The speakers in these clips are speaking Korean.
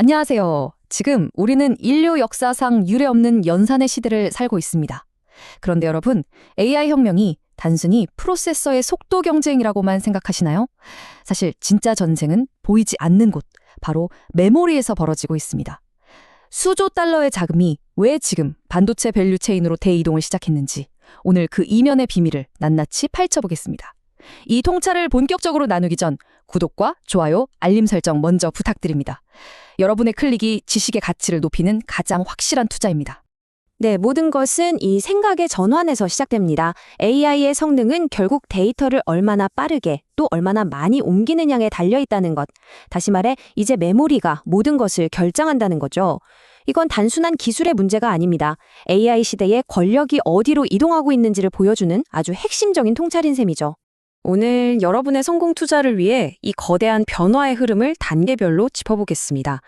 안녕하세요. 지금 우리는 인류 역사상 유례없는 연산의 시대를 살고 있습니다. 그런데 여러분, AI 혁명이 단순히 프로세서의 속도 경쟁이라고만 생각하시나요? 사실 진짜 전쟁은 보이지 않는 곳, 바로 메모리에서 벌어지고 있습니다. 수조 달러의 자금이 왜 지금 반도체 밸류 체인으로 대이동을 시작했는지 오늘 그 이면의 비밀을 낱낱이 파헤쳐보겠습니다. 이 통찰을 본격적으로 나누기 전 구독과 좋아요, 알림 설정 먼저 부탁드립니다. 여러분의 클릭이 지식의 가치를 높이는 가장 확실한 투자입니다. 네, 모든 것은 이 생각의 전환에서 시작됩니다. AI의 성능은 결국 데이터를 얼마나 빠르게 또 얼마나 많이 옮기느냐에 달려있다는 것. 다시 말해, 이제 메모리가 모든 것을 결정한다는 거죠. 이건 단순한 기술의 문제가 아닙니다. AI 시대에 권력이 어디로 이동하고 있는지를 보여주는 아주 핵심적인 통찰인 셈이죠. 오늘 여러분의 성공 투자를 위해 이 거대한 변화의 흐름을 단계별로 짚어보겠습니다.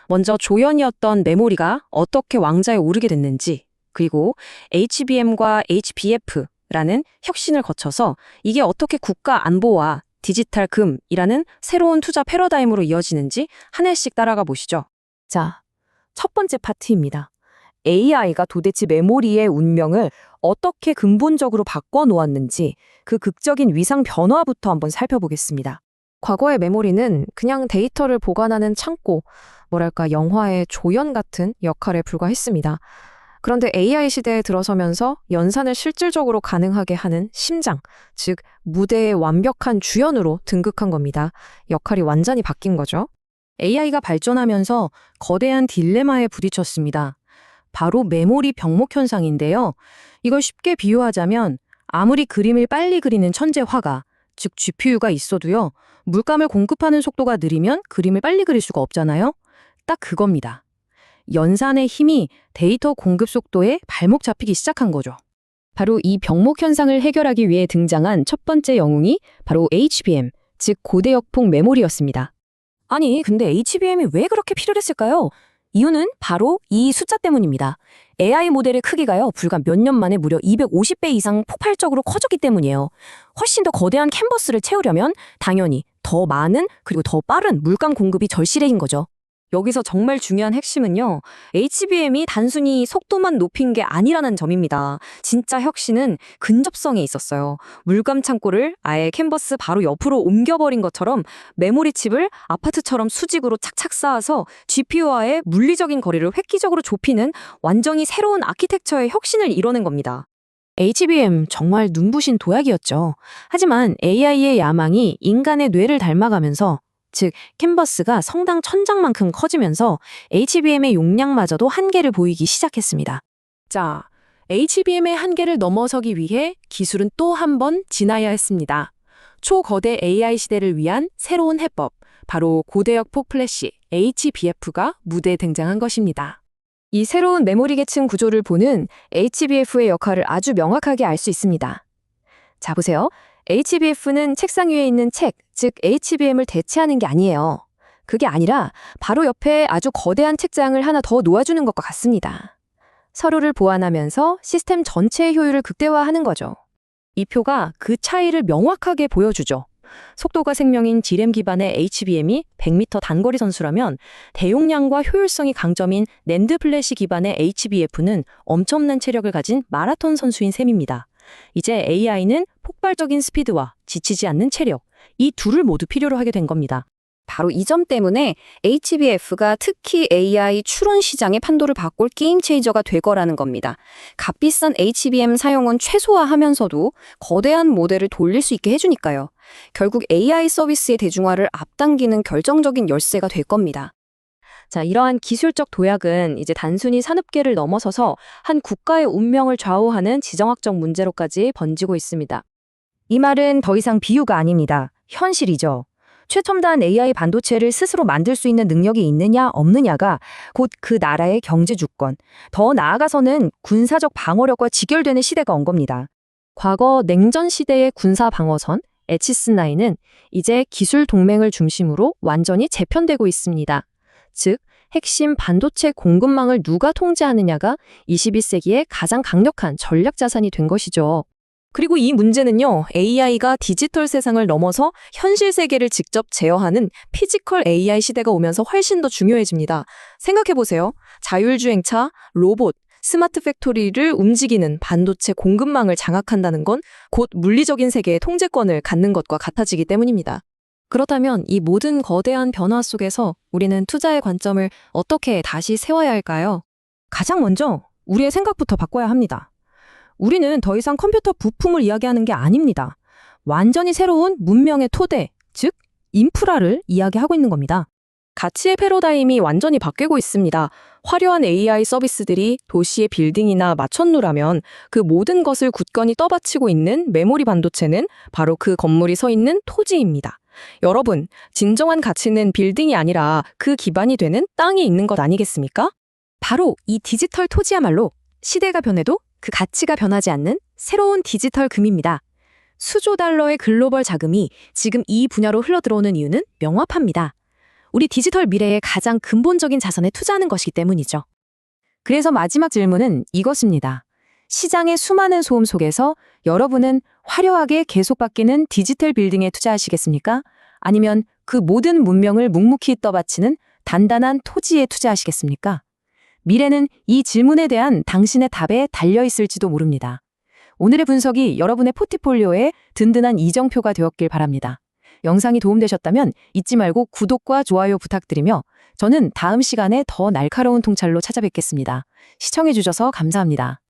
먼저 조연이었던 메모리가 어떻게 왕좌에 오르게 됐는지, 그리고 HBM과 HBF라는 혁신을 거쳐서 이게 어떻게 국가 안보와 디지털 금이라는 새로운 투자 패러다임으로 이어지는지 한 해씩 따라가 보시죠. 자, 첫 번째 파트입니다. AI가 도대체 메모리의 운명을 어떻게 근본적으로 바꿔놓았는지 그 극적인 위상 변화부터 한번 살펴보겠습니다. 과거의 메모리는 그냥 데이터를 보관하는 창고, 뭐랄까 영화의 조연 같은 역할에 불과했습니다. 그런데 AI 시대에 들어서면서 연산을 실질적으로 가능하게 하는 심장, 즉 무대의 완벽한 주연으로 등극한 겁니다. 역할이 완전히 바뀐 거죠. AI가 발전하면서 거대한 딜레마에 부딪혔습니다. 바로 메모리 병목 현상인데요. 이걸 쉽게 비유하자면 아무리 그림을 빨리 그리는 천재 화가, 즉 GPU가 있어도요. 물감을 공급하는 속도가 느리면 그림을 빨리 그릴 수가 없잖아요. 딱 그겁니다. 연산의 힘이 데이터 공급 속도에 발목 잡히기 시작한 거죠. 바로 이 병목 현상을 해결하기 위해 등장한 첫 번째 영웅이 바로 HBM, 즉 고대역폭 메모리였습니다. 아니, 근데 HBM이 왜 그렇게 필요했을까요? 이유는 바로 이 숫자 때문입니다. AI 모델의 크기가요, 불과 몇 년 만에 무려 250배 이상 폭발적으로 커졌기 때문이에요. 훨씬 더 거대한 캔버스를 채우려면 당연히 더 많은 그리고 더 빠른 물감 공급이 절실해진 거죠. 여기서 정말 중요한 핵심은요, HBM이 단순히 속도만 높인 게 아니라는 점입니다. 진짜 혁신은 근접성에 있었어요. 물감 창고를 아예 캔버스 바로 옆으로 옮겨버린 것처럼 메모리 칩을 아파트처럼 수직으로 착착 쌓아서 GPU와의 물리적인 거리를 획기적으로 좁히는 완전히 새로운 아키텍처의 혁신을 이뤄낸 겁니다. HBM 정말 눈부신 도약이었죠. 하지만 AI의 야망이 인간의 뇌를 닮아가면서, 즉 캔버스가 성당 천장만큼 커지면서 HBM의 용량마저도 한계를 보이기 시작했습니다. 자, HBM의 한계를 넘어서기 위해 기술은 또 한 번 지나야 했습니다. 초거대 AI 시대를 위한 새로운 해법, 바로 고대역폭 플래시 HBF가 무대에 등장한 것입니다. 이 새로운 메모리 계층 구조를 보는 HBF의 역할을 아주 명확하게 알 수 있습니다. 자, 보세요. HBF는 책상 위에 있는 책, 즉 HBM을 대체하는 게 아니에요. 그게 아니라 바로 옆에 아주 거대한 책장을 하나 더 놓아주는 것과 같습니다. 서로를 보완하면서 시스템 전체의 효율을 극대화하는 거죠. 이 표가 그 차이를 명확하게 보여주죠. 속도가 생명인 D램 기반의 HBM이 100m 단거리 선수라면 대용량과 효율성이 강점인 낸드 플래시 기반의 HBF는 엄청난 체력을 가진 마라톤 선수인 셈입니다. 이제 AI는 폭발적인 스피드와 지치지 않는 체력, 이 둘을 모두 필요로 하게 된 겁니다. 바로 이 점 때문에 HBF가 특히 AI 추론 시장의 판도를 바꿀 게임 체인저가 될 거라는 겁니다. 값비싼 HBM 사용은 최소화하면서도 거대한 모델을 돌릴 수 있게 해주니까요. 결국 AI 서비스의 대중화를 앞당기는 결정적인 열쇠가 될 겁니다. 자, 이러한 기술적 도약은 이제 단순히 산업계를 넘어서서 한 국가의 운명을 좌우하는 지정학적 문제로까지 번지고 있습니다. 이 말은 더 이상 비유가 아닙니다. 현실이죠. 최첨단 AI 반도체를 스스로 만들 수 있는 능력이 있느냐 없느냐가 곧 그 나라의 경제 주권, 더 나아가서는 군사적 방어력과 직결되는 시대가 온 겁니다. 과거 냉전 시대의 군사 방어선, 에치스9은 이제 기술 동맹을 중심으로 완전히 재편되고 있습니다. 즉, 핵심 반도체 공급망을 누가 통제하느냐가 21세기의 가장 강력한 전략 자산이 된 것이죠. 그리고 이 문제는요, AI가 디지털 세상을 넘어서 현실 세계를 직접 제어하는 피지컬 AI 시대가 오면서 훨씬 더 중요해집니다. 생각해보세요. 자율주행차, 로봇, 스마트 팩토리를 움직이는 반도체 공급망을 장악한다는 건 곧 물리적인 세계의 통제권을 갖는 것과 같아지기 때문입니다. 그렇다면 이 모든 거대한 변화 속에서 우리는 투자의 관점을 어떻게 다시 세워야 할까요? 가장 먼저 우리의 생각부터 바꿔야 합니다. 우리는 더 이상 컴퓨터 부품을 이야기하는 게 아닙니다. 완전히 새로운 문명의 토대, 즉 인프라를 이야기하고 있는 겁니다. 가치의 패러다임이 완전히 바뀌고 있습니다. 화려한 AI 서비스들이 도시의 빌딩이나 마천루라면 그 모든 것을 굳건히 떠받치고 있는 메모리 반도체는 바로 그 건물이 서 있는 토지입니다. 여러분, 진정한 가치는 빌딩이 아니라 그 기반이 되는 땅이 있는 것 아니겠습니까? 바로 이 디지털 토지야말로 시대가 변해도 그 가치가 변하지 않는 새로운 디지털 금입니다. 수조 달러의 글로벌 자금이 지금 이 분야로 흘러들어오는 이유는 명확합니다. 우리 디지털 미래의 가장 근본적인 자산에 투자하는 것이기 때문이죠. 그래서 마지막 질문은 이것입니다. 시장의 수많은 소음 속에서 여러분은 화려하게 계속 바뀌는 디지털 빌딩에 투자하시겠습니까? 아니면 그 모든 문명을 묵묵히 떠받치는 단단한 토지에 투자하시겠습니까? 미래는 이 질문에 대한 당신의 답에 달려 있을지도 모릅니다. 오늘의 분석이 여러분의 포트폴리오에 든든한 이정표가 되었길 바랍니다. 영상이 도움되셨다면 잊지 말고 구독과 좋아요 부탁드리며 저는 다음 시간에 더 날카로운 통찰로 찾아뵙겠습니다. 시청해주셔서 감사합니다.